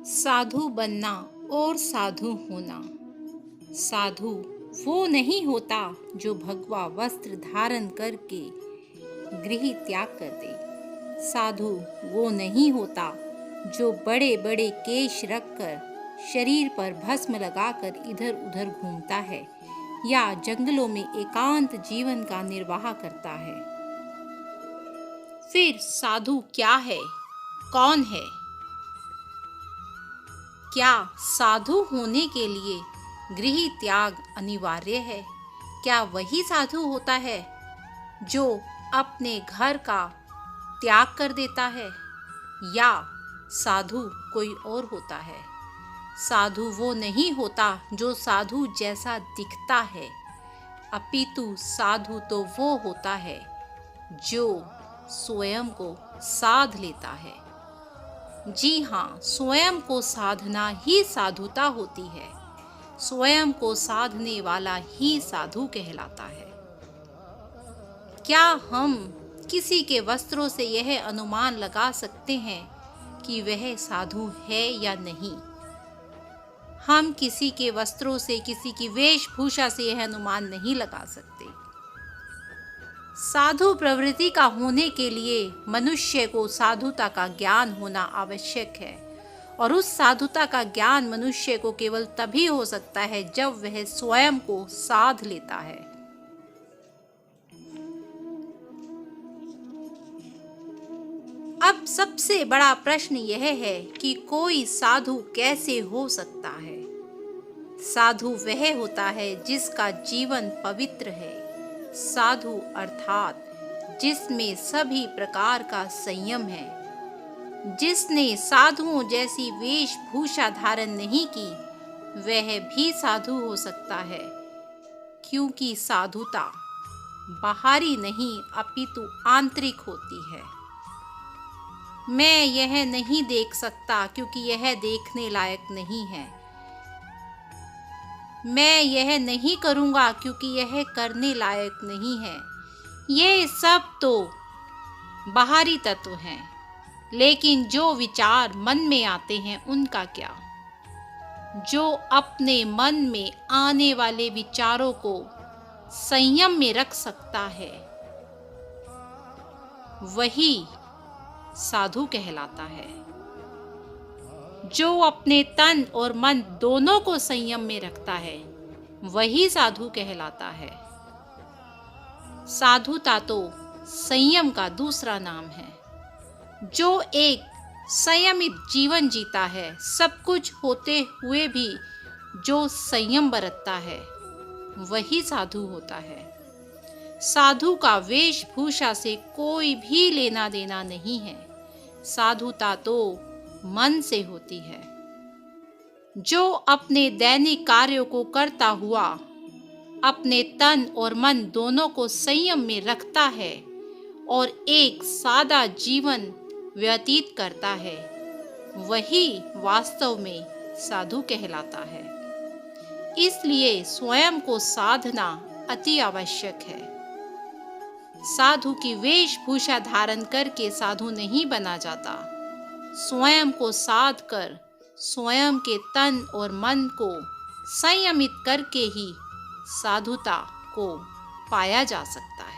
साधु बनना और साधु होना। साधु वो नहीं होता जो भगवा वस्त्र धारण करके गृह त्याग कर दे। साधु वो नहीं होता जो बड़े बड़े केश रखकर शरीर पर भस्म लगाकर इधर उधर घूमता है या जंगलों में एकांत जीवन का निर्वाह करता है। फिर साधु क्या है, कौन है? क्या साधु होने के लिए गृह त्याग अनिवार्य है? क्या वही साधु होता है जो अपने घर का त्याग कर देता है, या साधु कोई और होता है? साधु वो नहीं होता जो साधु जैसा दिखता है, अपितु साधु तो वो होता है जो स्वयं को साध लेता है। जी हाँ, स्वयं को साधना ही साधुता होती है। स्वयं को साधने वाला ही साधु कहलाता है। क्या हम किसी के वस्त्रों से यह अनुमान लगा सकते हैं कि वह साधु है या नहीं? हम किसी के वस्त्रों से, किसी की वेशभूषा से यह अनुमान नहीं लगा सकते। साधु प्रवृत्ति का होने के लिए मनुष्य को साधुता का ज्ञान होना आवश्यक है, और उस साधुता का ज्ञान मनुष्य को केवल तभी हो सकता है जब वह स्वयं को साध लेता है। अब सबसे बड़ा प्रश्न यह है कि कोई साधु कैसे हो सकता है? साधु वह होता है जिसका जीवन पवित्र है। साधु अर्थात जिसमें सभी प्रकार का संयम है। जिसने साधुओं जैसी वेशभूषा धारण नहीं की, वह भी साधु हो सकता है, क्योंकि साधुता बाहरी नहीं अपितु आंतरिक होती है। मैं यह नहीं देख सकता क्योंकि यह देखने लायक नहीं है। मैं यह नहीं करूँगा क्योंकि यह करने लायक नहीं है। ये सब तो बाहरी तत्व हैं, लेकिन जो विचार मन में आते हैं उनका क्या? जो अपने मन में आने वाले विचारों को संयम में रख सकता है, वही साधु कहलाता है। जो अपने तन और मन दोनों को संयम में रखता है, वही साधु कहलाता है। साधुता तो संयम का दूसरा नाम है। जो एक संयमित जीवन जीता है, सब कुछ होते हुए भी जो संयम बरतता है, वही साधु होता है। साधु का वेशभूषा से कोई भी लेना देना नहीं है। साधुता तो मन से होती है। जो अपने दैनिक कार्यों को करता हुआ अपने तन और मन दोनों को संयम में रखता है और एक सादा जीवन व्यतीत करता है, वही वास्तव में साधु कहलाता है। इसलिए स्वयं को साधना अति आवश्यक है। साधु की वेशभूषा धारण करके साधु नहीं बना जाता। स्वयं को साध कर स्वयं के तन और मन को संयमित करके ही साधुता को पाया जा सकता है।